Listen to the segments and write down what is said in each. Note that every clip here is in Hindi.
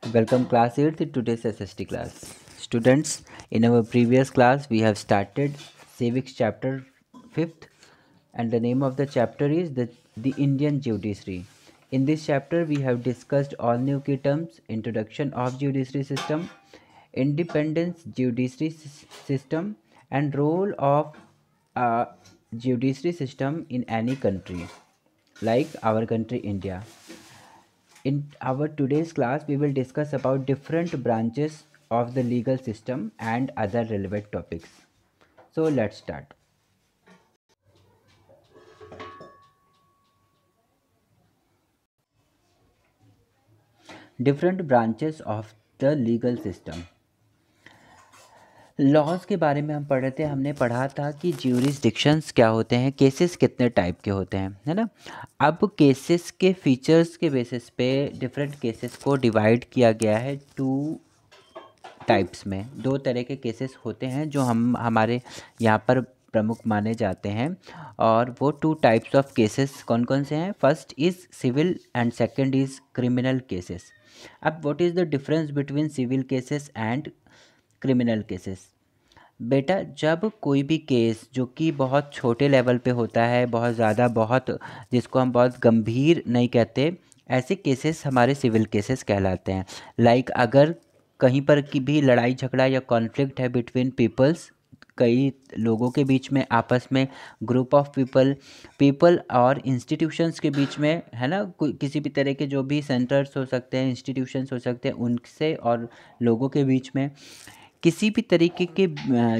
Welcome class 8th in today's SST class. Students, in our previous class we have started civics chapter 5th and the name of the chapter is the Indian Judiciary. In this chapter we have discussed all new key terms, introduction of judiciary system, independence judiciary system and role of a judiciary system in any country like our country India. In our today's class, we will discuss about different branches of the legal system and other relevant topics. So let's start. Different branches of the legal system. Laws के बारे में हम पढ़ रहे थे, हमने पढ़ा था कि ज्यूरिसडिक्शंस क्या होते हैं, केसेस कितने टाइप के होते हैं, है ना। अब केसेस के फीचर्स के बेसिस पे डिफरेंट केसेस को डिवाइड किया गया है टू टाइप्स में। दो तरह के केसेस होते हैं जो हमारे यहाँ पर प्रमुख माने जाते हैं और वो टू टाइप्स ऑफ केसेस कौन कौन से हैं। First is civil and second is criminal cases. अब what is the difference between civil cases and criminal cases. बेटा, जब कोई भी केस जो कि बहुत छोटे लेवल पे होता है, बहुत ज़्यादा, बहुत जिसको हम बहुत गंभीर नहीं कहते, ऐसे केसेस हमारे सिविल केसेस कहलाते हैं। लाइक अगर कहीं पर की भी लड़ाई झगड़ा या कॉन्फ्लिक्ट है बिटवीन पीपल्स, कई लोगों के बीच में, आपस में, ग्रुप ऑफ पीपल और इंस्टीट्यूशंस के बीच में, है ना, किसी भी तरह के जो भी सेंटर्स हो सकते हैं, इंस्टीट्यूशंस हो सकते हैं, उनसे और लोगों के बीच में किसी भी तरीके के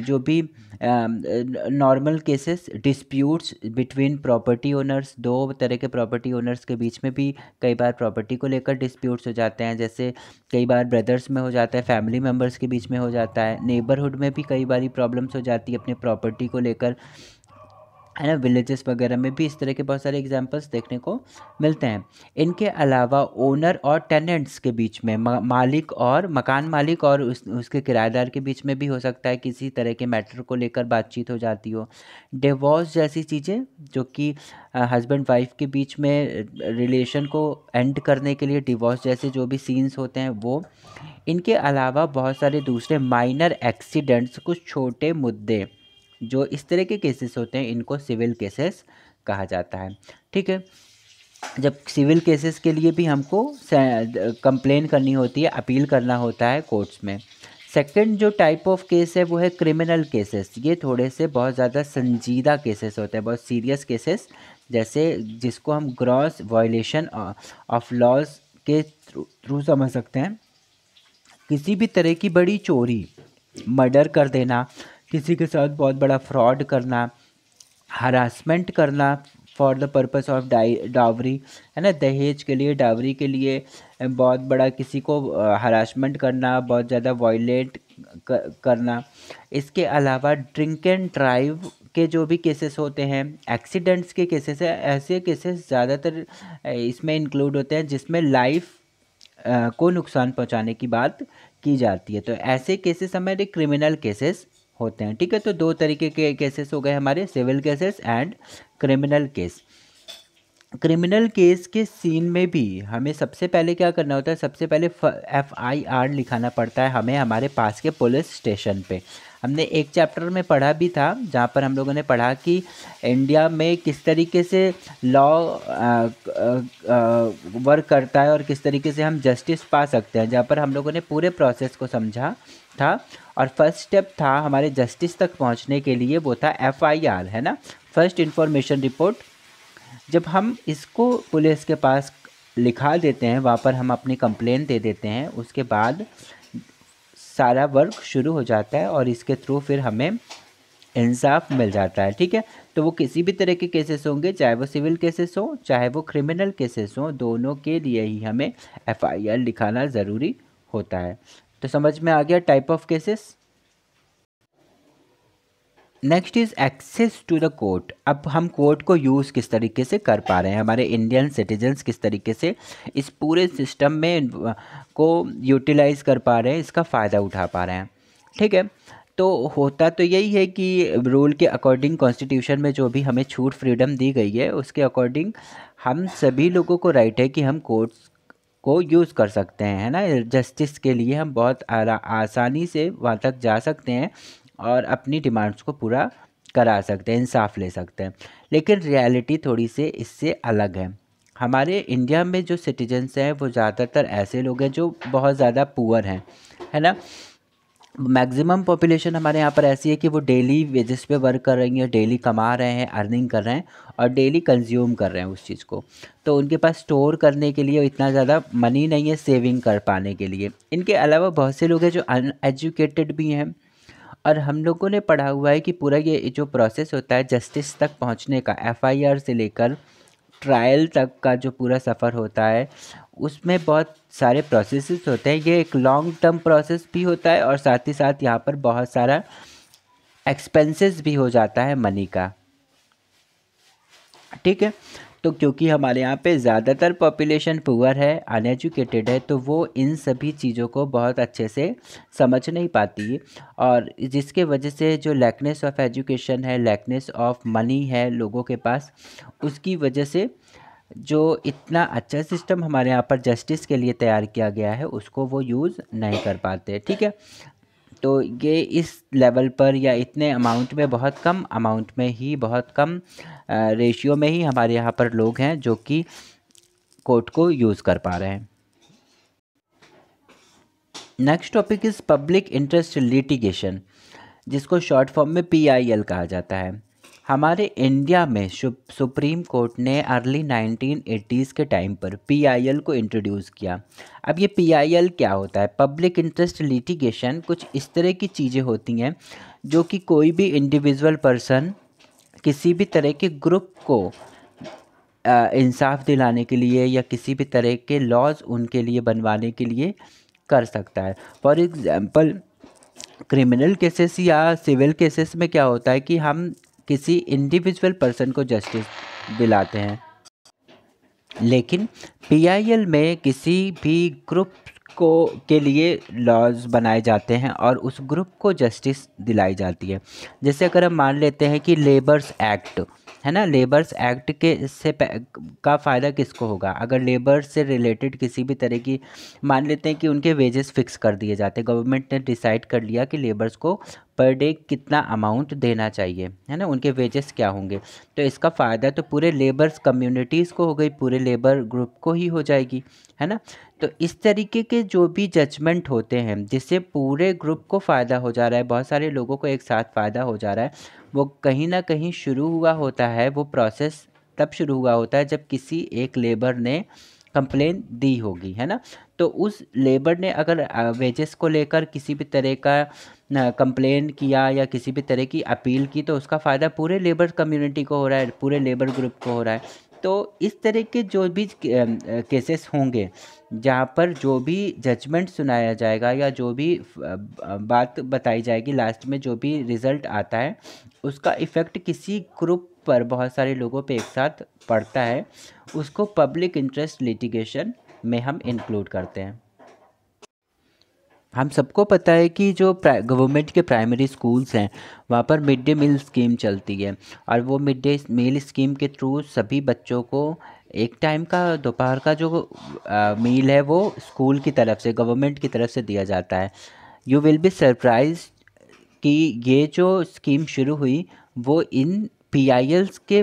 जो भी normal cases, disputes between property owners, दो तरह के प्रॉपर्टी ओनर्स के बीच में भी कई बार प्रॉपर्टी को लेकर डिस्प्यूट्स हो जाते हैं। जैसे कई बार ब्रदर्स में हो जाता है, फैमिली मेम्बर्स के बीच में हो जाता है, नेबरहुड में भी कई बार प्रॉब्लम्स हो जाती है अपनी प्रॉपर्टी को लेकर, है ना। विलेजेस वगैरह में भी इस तरह के बहुत सारे एग्जांपल्स देखने को मिलते हैं। इनके अलावा ओनर और टेनेंट्स के बीच में, मालिक और मकान मालिक और उसके किराएदार के बीच में भी हो सकता है किसी तरह के मैटर को लेकर बातचीत हो जाती हो। डिवोर्स जैसी चीज़ें जो कि हस्बैंड वाइफ के बीच में रिलेशन को एंड करने के लिए डिवोर्स जैसे जो भी सीन्स होते हैं वो। इनके अलावा बहुत सारे दूसरे माइनर एक्सीडेंट्स, कुछ छोटे मुद्दे जो इस तरह के केसेस होते हैं, इनको सिविल केसेस कहा जाता है। ठीक है। जब सिविल केसेस के लिए भी हमको कंप्लेन करनी होती है, अपील करना होता है कोर्ट्स में। सेकंड जो टाइप ऑफ केस है वो है क्रिमिनल केसेस। ये थोड़े से बहुत ज़्यादा संजीदा केसेस होते हैं, बहुत सीरियस केसेस, जैसे जिसको हम ग्रॉस वायलेशन ऑफ लॉज के थ्रू समझ सकते हैं। किसी भी तरह की बड़ी चोरी, मर्डर कर देना, किसी के साथ बहुत बड़ा फ्रॉड करना, हरासमेंट करना for the purpose of dowry, है ना, दहेज के लिए, डावरी के लिए बहुत बड़ा किसी को हरासमेंट करना, बहुत ज़्यादा वायलेट करना। इसके अलावा ड्रिंक एंड ड्राइव के जो भी केसेस होते हैं, एक्सीडेंट्स के केसेस है, ऐसे केसेस ज़्यादातर इसमें इंक्लूड होते हैं जिसमें लाइफ को नुकसान पहुंचाने की बात की जाती है। तो ऐसे केसेस हमारे क्रिमिनल केसेस होते हैं। ठीक है। तो दो तरीके के केसेस हो गए हमारे, civil cases and criminal case. Criminal case के सीन में भी हमें सबसे पहले क्या करना होता है, सबसे पहले FIR लिखाना पड़ता है हमें हमारे पास के पुलिस स्टेशन पे। हमने एक चैप्टर में पढ़ा भी था जहाँ पर हम लोगों ने पढ़ा कि इंडिया में किस तरीके से लॉ वर्क करता है और किस तरीके से हम जस्टिस पा सकते हैं, जहाँ पर हम लोगों ने पूरे प्रोसेस को समझा था। और फर्स्ट स्टेप था हमारे जस्टिस तक पहुँचने के लिए, वो था FIR, है ना, फर्स्ट इन्फॉर्मेशन रिपोर्ट। जब हम इसको पुलिस के पास लिखा देते हैं, वहाँ पर हम अपनी कंप्लेंट दे देते हैं, उसके बाद सारा वर्क शुरू हो जाता है और इसके थ्रू फिर हमें इंसाफ मिल जाता है। ठीक है। तो वो किसी भी तरह के केसेस होंगे, चाहे वो सिविल केसेस हो चाहे वो क्रिमिनल केसेस हो, दोनों के लिए ही हमें FIR लिखाना ज़रूरी होता है। तो समझ में आ गया type of cases. Next is access to the court. अब हम कोर्ट को यूज़ किस तरीके से कर पा रहे हैं, हमारे इंडियन सिटीजन्स किस तरीके से इस पूरे सिस्टम में को यूटिलाइज़ कर पा रहे हैं, इसका फ़ायदा उठा पा रहे हैं। ठीक है। तो होता तो यही है कि रूल के अकॉर्डिंग, कॉन्स्टिट्यूशन में जो भी हमें छूट फ्रीडम दी गई है उसके अकॉर्डिंग हम सभी लोगों को राइट है कि हम कोर्ट्स को यूज़ कर सकते हैं, है ना। जस्टिस के लिए हम बहुत आसानी से वहाँ तक जा सकते हैं और अपनी डिमांड्स को पूरा करा सकते हैं, इंसाफ ले सकते हैं। लेकिन रियलिटी थोड़ी सी इससे अलग है। हमारे इंडिया में जो सिटीजन्स हैं वो ज़्यादातर ऐसे लोग हैं जो बहुत ज़्यादा पुअर हैं, है ना। मैक्सिमम पॉपुलेशन हमारे यहाँ पर ऐसी है कि वो डेली वेजेस पे वर्क कर रही है, डेली कमा रहे हैं, अर्निंग कर रहे हैं और डेली कंज्यूम कर रहे हैं उस चीज़ को। तो उनके पास स्टोर करने के लिए इतना ज़्यादा मनी नहीं है सेविंग कर पाने के लिए। इनके अलावा बहुत से लोग हैं जो अनएजुकेटेड भी हैं। और हम लोगों ने पढ़ा हुआ है कि पूरा ये जो प्रोसेस होता है जस्टिस तक पहुँचने का, एफआईआर से लेकर ट्रायल तक का जो पूरा सफ़र होता है, उसमें बहुत सारे प्रोसेसेस होते हैं। ये एक लॉन्ग टर्म प्रोसेस भी होता है और साथ ही साथ यहाँ पर बहुत सारा एक्सपेंसेस भी हो जाता है मनी का, ठीक है। तो क्योंकि हमारे यहाँ पे ज़्यादातर पॉपुलेशन पुअर है, अनएजुकेटेड है, तो वो इन सभी चीज़ों को बहुत अच्छे से समझ नहीं पाती है। और जिसके वजह से जो लैकनेस ऑफ एजुकेशन है, लैकनेस ऑफ मनी है लोगों के पास, उसकी वजह से जो इतना अच्छा सिस्टम हमारे यहाँ पर जस्टिस के लिए तैयार किया गया है उसको वो यूज़ नहीं कर पाते, ठीक है। तो ये इस लेवल पर या इतने अमाउंट में, बहुत कम अमाउंट में ही, बहुत कम रेशियो में ही हमारे यहाँ पर लोग हैं जो कि कोर्ट को यूज़ कर पा रहे हैं। Next topic is public interest litigation, जिसको शॉर्ट फॉर्म में PIL कहा जाता है। हमारे इंडिया में सुप्रीम कोर्ट ने अर्ली 1980s के टाइम पर PIL को इंट्रोड्यूस किया। अब ये PIL क्या होता है? पब्लिक इंटरेस्ट लिटिगेशन कुछ इस तरह की चीज़ें होती हैं जो कि कोई भी इंडिविजुअल पर्सन किसी भी तरह के ग्रुप को इंसाफ दिलाने के लिए या किसी भी तरह के लॉज उनके लिए बनवाने के लिए कर सकता है। फॉर एग्ज़ाम्पल, क्रिमिनल केसेस या सिविल केसेस में क्या होता है कि हम किसी इंडिविजुअल पर्सन को जस्टिस दिलाते हैं, लेकिन PIL में किसी भी ग्रुप को के लिए लॉज बनाए जाते हैं और उस ग्रुप को जस्टिस दिलाई जाती है। जैसे अगर हम मान लेते हैं कि लेबर्स एक्ट है ना, लेबर्स एक्ट के से का फ़ायदा किसको होगा? अगर लेबर से रिलेटेड किसी भी तरह की, मान लेते हैं कि उनके वेजेस फिक्स कर दिए जाते हैं, गवर्नमेंट ने डिसाइड कर लिया कि लेबर्स को पर डे कितना अमाउंट देना चाहिए, है ना, उनके वेजेस क्या होंगे। तो इसका फ़ायदा तो पूरे लेबर्स कम्युनिटीज़ को हो गई, पूरे लेबर ग्रुप को ही हो जाएगी, है ना। तो इस तरीके के जो भी जजमेंट होते हैं जिससे पूरे ग्रुप को फ़ायदा हो जा रहा है, बहुत सारे लोगों को एक साथ फ़ायदा हो जा रहा है, वो कहीं ना कहीं शुरू हुआ होता है। वो प्रोसेस तब शुरू हुआ होता है जब किसी एक लेबर ने कंप्लेन दी होगी, है ना। तो उस लेबर ने अगर वेजेस को लेकर किसी भी तरह का कंप्लेन किया या किसी भी तरह की अपील की, तो उसका फ़ायदा पूरे लेबर कम्युनिटी को हो रहा है, पूरे लेबर ग्रुप को हो रहा है। तो इस तरह के जो भी केसेस होंगे जहाँ पर जो भी जजमेंट सुनाया जाएगा या जो भी बात बताई जाएगी, लास्ट में जो भी रिज़ल्ट आता है उसका इफ़ेक्ट किसी ग्रुप पर, बहुत सारे लोगों पे एक साथ पड़ता है, उसको पब्लिक इंटरेस्ट लिटिगेशन में हम इंक्लूड करते हैं। हम सबको पता है कि जो गवर्नमेंट के प्राइमरी स्कूल्स हैं वहाँ पर मिड डे मील स्कीम चलती है और वो मिड डे मील स्कीम के थ्रू सभी बच्चों को एक टाइम का दोपहर का जो मील है वो स्कूल की तरफ से, गवर्नमेंट की तरफ से दिया जाता है। यू विल बी सरप्राइज कि ये जो स्कीम शुरू हुई वो इन PILs के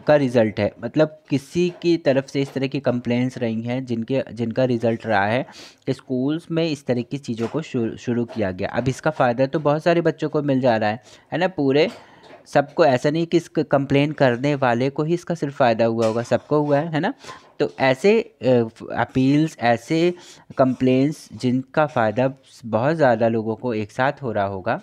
का रिज़ल्ट है। मतलब किसी की तरफ से इस तरह की कंप्लेंट्स रही हैं जिनका रिज़ल्ट रहा है कि स्कूल्स में इस तरह की चीज़ों को शुरू किया गया। अब इसका फ़ायदा तो बहुत सारे बच्चों को मिल जा रहा है ना। पूरे सबको, ऐसा नहीं कि इस कंप्लेन करने वाले को ही इसका सिर्फ फ़ायदा हुआ होगा, सबको हुआ है ना। तो ऐसे अपील्स, ऐसे कंप्लेंट्स जिनका फ़ायदा बहुत ज़्यादा लोगों को एक साथ हो रहा होगा,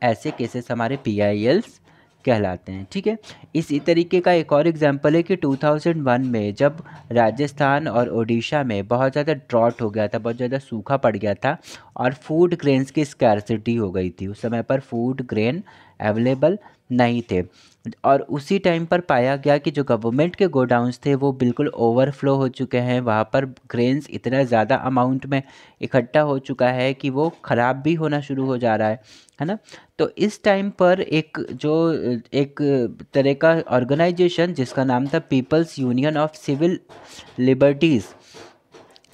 ऐसे केसेस हमारे PILs कहलाते हैं, ठीक है। इसी तरीके का एक और एग्जांपल है कि 2001 में जब राजस्थान और ओडिशा में बहुत ज़्यादा ड्रॉट हो गया था, बहुत ज़्यादा सूखा पड़ गया था और फूड ग्रेन्स की स्कैरसिटी हो गई थी। उस समय पर फूड ग्रेन अवेलेबल नहीं थे और उसी टाइम पर पाया गया कि जो गवर्नमेंट के गोडाउन्स थे वो बिल्कुल ओवरफ्लो हो चुके हैं। वहाँ पर ग्रेन्स इतना ज़्यादा अमाउंट में इकट्ठा हो चुका है कि वो ख़राब भी होना शुरू हो जा रहा है ना। तो इस टाइम पर एक तरह का ऑर्गेनाइजेशन जिसका नाम था People's Union of Civil Liberties,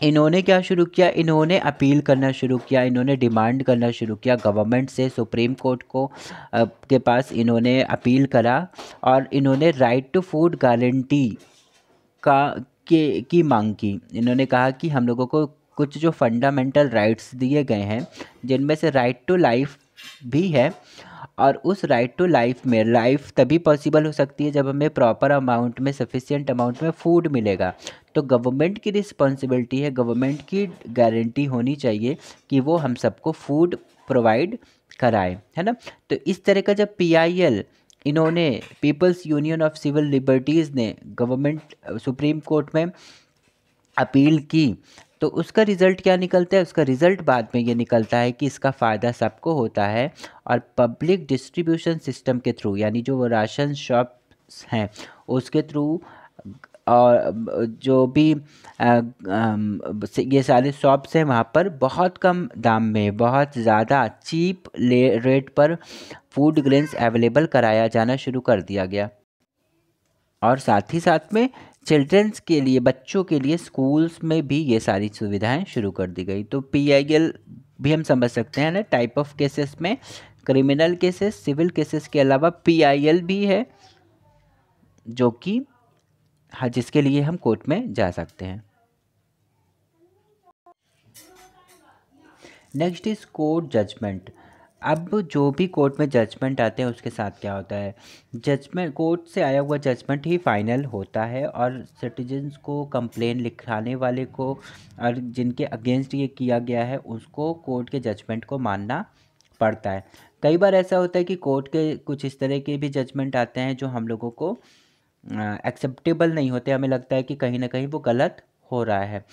इन्होंने क्या शुरू किया, इन्होंने अपील करना शुरू किया, इन्होंने डिमांड करना शुरू किया गवर्नमेंट से, सुप्रीम कोर्ट को के पास इन्होंने अपील करा और इन्होंने राइट टू फूड गारंटी का की मांग की। इन्होंने कहा कि हम लोगों को कुछ जो फंडामेंटल राइट्स दिए गए हैं, जिनमें से राइट टू लाइफ भी है, और उस राइट टू लाइफ में लाइफ तभी पॉसिबल हो सकती है जब हमें प्रॉपर अमाउंट में, सफिशिएंट अमाउंट में फूड मिलेगा। तो गवर्नमेंट की रिस्पॉन्सिबिलिटी है, गवर्नमेंट की गारंटी होनी चाहिए कि वो हम सबको फूड प्रोवाइड कराए, है ना। तो इस तरह का जब PIL, इन्होंने People's Union of Civil Liberties ने गवर्नमेंट सुप्रीम कोर्ट में अपील की, तो उसका रिज़ल्ट क्या निकलता है, उसका रिज़ल्ट बाद में ये निकलता है कि इसका फ़ायदा सबको होता है और पब्लिक डिस्ट्रीब्यूशन सिस्टम के थ्रू, यानी जो वो राशन शॉप्स हैं उसके थ्रू, और जो भी ये सारे शॉप्स हैं वहाँ पर बहुत कम दाम में, बहुत ज़्यादा चीप रेट पर फूड ग्रेन्स अवेलेबल कराया जाना शुरू कर दिया गया। और साथ ही साथ में चिल्ड्रंस के लिए, बच्चों के लिए स्कूल्स में भी ये सारी सुविधाएं शुरू कर दी गई। तो PIL भी हम समझ सकते हैं ना, टाइप ऑफ केसेस में क्रिमिनल केसेस, सिविल केसेस के अलावा PIL भी है, जो कि हाँ, जिसके लिए हम कोर्ट में जा सकते हैं। Next is court judgement. अब जो भी कोर्ट में जजमेंट आते हैं उसके साथ क्या होता है, जजमेंट, कोर्ट से आया हुआ जजमेंट ही फाइनल होता है और सिटीजन्स को, कंप्लेन लिखाने वाले को और जिनके अगेंस्ट ये किया गया है उसको कोर्ट के जजमेंट को मानना पड़ता है। कई बार ऐसा होता है कि कोर्ट के कुछ इस तरह के भी जजमेंट आते हैं जो हम लोगों को एक्सेप्टेबल नहीं होते, हमें लगता है कि कहीं ना कहीं वो गलत हो रहा है।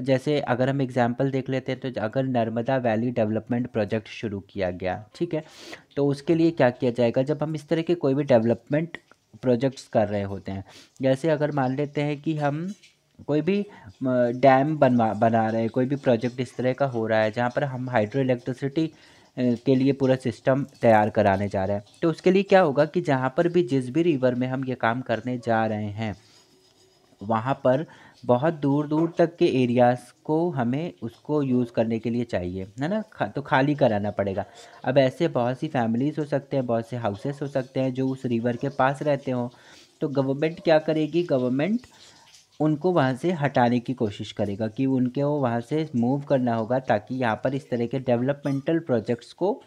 जैसे अगर हम एग्जांपल देख लेते हैं, तो अगर नर्मदा वैली डेवलपमेंट प्रोजेक्ट शुरू किया गया, ठीक है, तो उसके लिए क्या किया जाएगा, जब हम इस तरह के कोई भी डेवलपमेंट प्रोजेक्ट्स कर रहे होते हैं, जैसे अगर मान लेते हैं कि हम कोई भी डैम बना रहे हैं, कोई भी प्रोजेक्ट इस तरह का हो रहा है जहाँ पर हम हाइड्रो इलेक्ट्रिसिटी के लिए पूरा सिस्टम तैयार कराने जा रहे हैं, तो उसके लिए क्या होगा कि जहाँ पर भी, जिस भी रिवर में हम ये काम करने जा रहे हैं, वहाँ पर बहुत दूर दूर तक के एरियाज़ को हमें उसको यूज़ करने के लिए चाहिए, है ना। तो खाली कराना पड़ेगा। अब ऐसे बहुत सी फैमिलीज़ हो सकते हैं, बहुत से हाउसेस हो सकते हैं जो उस रिवर के पास रहते हों, तो गवर्नमेंट क्या करेगी, गवर्नमेंट उनको वहाँ से हटाने की कोशिश करेगा कि उनके वो वहाँ से मूव करना होगा, ताकि यहाँ पर इस तरह के डेवलपमेंटल प्रोजेक्ट्स को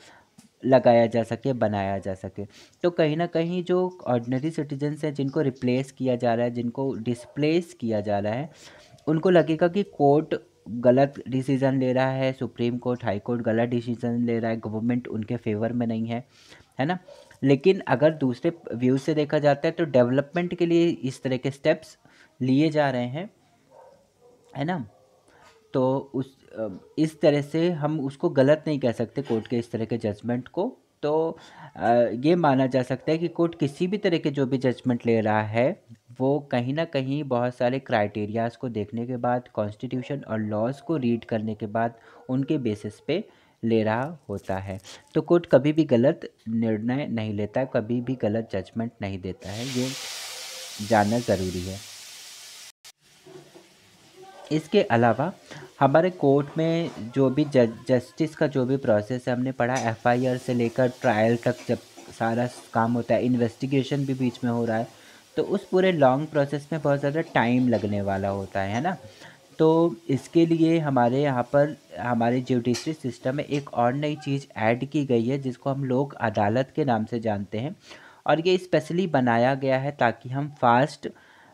लगाया जा सके, बनाया जा सके। तो कहीं ना कहीं जो ऑर्डिनरी सिटीजन्स हैं, जिनको रिप्लेस किया जा रहा है, जिनको डिस्प्लेस किया जा रहा है, उनको लगेगा कि कोर्ट गलत डिसीज़न ले रहा है, सुप्रीम कोर्ट, हाई कोर्ट गलत डिसीज़न ले रहा है, गवर्नमेंट उनके फेवर में नहीं है ना। लेकिन अगर दूसरे व्यू से देखा जाता है तो डेवलपमेंट के लिए इस तरह के स्टेप्स लिए जा रहे हैं, है ना। तो इस तरह से हम उसको गलत नहीं कह सकते कोर्ट के इस तरह के जजमेंट को। तो ये माना जा सकता है कि कोर्ट किसी भी तरह के जो भी जजमेंट ले रहा है, वो कहीं ना कहीं बहुत सारे क्राइटेरियाज को देखने के बाद, कॉन्स्टिट्यूशन और लॉज को रीड करने के बाद, उनके बेसिस पे ले रहा होता है। तो कोर्ट कभी भी गलत निर्णय नहीं लेता, कभी भी गलत जजमेंट नहीं देता है, ये जानना ज़रूरी है। इसके अलावा हमारे कोर्ट में जो भी जस्टिस का जो भी प्रोसेस है, हमने पढ़ा FIR से लेकर ट्रायल तक जब सारा काम होता है, इन्वेस्टिगेशन भी बीच में हो रहा है, तो उस पूरे लॉन्ग प्रोसेस में बहुत ज़्यादा टाइम लगने वाला होता है ना। तो इसके लिए हमारे यहाँ पर, हमारे जुडिशरी सिस्टम में एक और नई चीज़ ऐड की गई है जिसको हम लोग अदालत के नाम से जानते हैं, और ये स्पेशली बनाया गया है ताकि हम फास्ट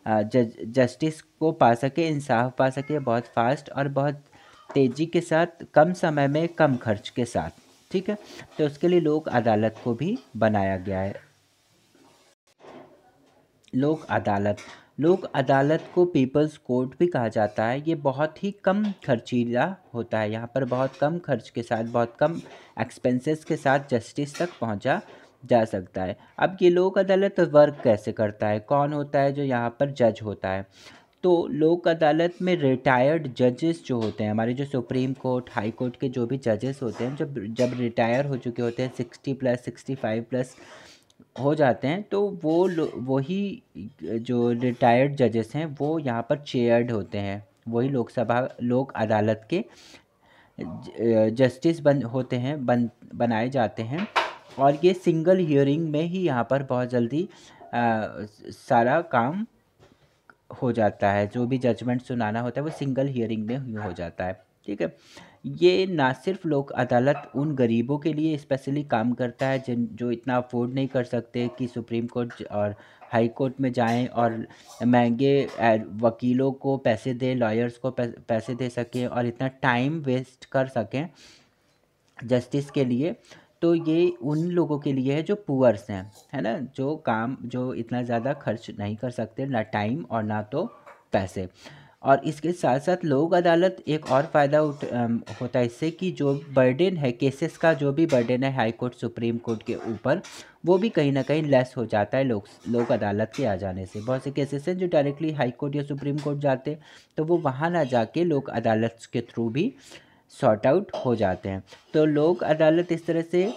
जस्टिस को पा सके, इंसाफ पा सके, बहुत फास्ट और बहुत तेज़ी के साथ, कम समय में कम खर्च के साथ, ठीक है। तो उसके लिए लोक अदालत को भी बनाया गया है। लोक अदालत, लोक अदालत को पीपल्स कोर्ट भी कहा जाता है। ये बहुत ही कम खर्चीला होता है, यहाँ पर बहुत कम खर्च के साथ, बहुत कम एक्सपेंसेस के साथ जस्टिस तक पहुँचा जा सकता है। अब ये लोक अदालत वर्क कैसे करता है, कौन होता है जो यहाँ पर जज होता है, तो लोक अदालत में रिटायर्ड जजेस जो होते हैं, हमारे जो सुप्रीम कोर्ट, हाई कोर्ट के जो भी जजेस होते हैं, जब जब रिटायर हो चुके होते हैं, 60+, 65+ हो जाते हैं, तो वही जो रिटायर्ड जजेस हैं वो यहाँ पर चेयर्ड होते हैं, वही लोक अदालत के जस्टिस बनाए जाते हैं। और ये सिंगल हियरिंग में ही यहाँ पर बहुत जल्दी सारा काम हो जाता है। जो भी जजमेंट सुनाना होता है वो सिंगल हियरिंग में ही हो जाता है। ठीक है, ये ना सिर्फ लोक अदालत उन गरीबों के लिए स्पेशली काम करता है जो इतना अफोर्ड नहीं कर सकते कि सुप्रीम कोर्ट और हाई कोर्ट में जाएं और महंगे वकीलों को पैसे दें, लॉयर्स को पैसे दे सकें और इतना टाइम वेस्ट कर सकें जस्टिस के लिए। तो ये उन लोगों के लिए है जो पुअर्स हैं, है ना, जो इतना ज़्यादा खर्च नहीं कर सकते, ना टाइम और ना तो पैसे। और इसके साथ साथ लोक अदालत एक और फ़ायदा होता है इससे कि जो बर्डन है केसेस का, जो भी बर्डन है हाई कोर्ट सुप्रीम कोर्ट के ऊपर, वो भी कहीं ना कहीं लेस हो जाता है लोक अदालत के आ जाने से। बहुत से केसेस हैं जो डायरेक्टली हाई कोर्ट या सुप्रीम कोर्ट जाते, तो वो वहाँ ना जाके लोक अदालत के थ्रू भी सॉर्ट आउट हो जाते हैं। तो लोक अदालत इस तरह से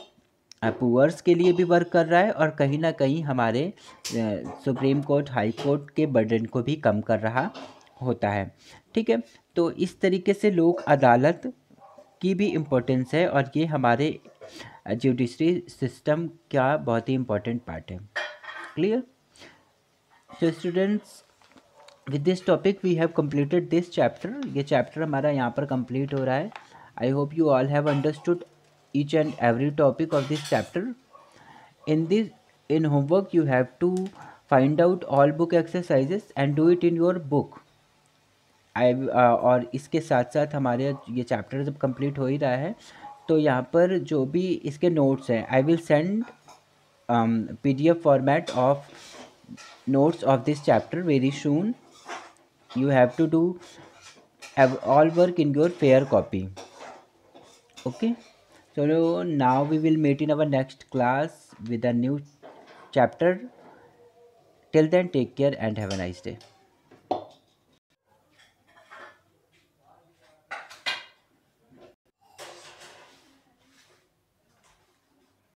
पुअर्स के लिए भी वर्क कर रहा है और कहीं ना कहीं हमारे सुप्रीम कोर्ट हाई कोर्ट के बर्डन को भी कम कर रहा होता है। ठीक है, तो इस तरीके से लोक अदालत की भी इम्पोर्टेंस है और ये हमारे जुडिशरी सिस्टम का बहुत ही इम्पोर्टेंट पार्ट है। Clear? So students, with this topic we have completed this chapter. ये चैप्टर हमारा यहाँ पर कंप्लीट हो रहा है। I hope you all have understood each and every topic of this chapter. In homework you have to find out all book exercises and do it in your book. और इसके साथ साथ हमारे ये चैप्टर जब कंप्लीट हो ही रहा है तो यहाँ पर जो भी इसके नोट्स हैं, I will send PDF format of notes of this chapter very soon. You have to do all work in your fair copy. Okay, so now we will meet in our next class with a new chapter. Till then, take care and have a nice day.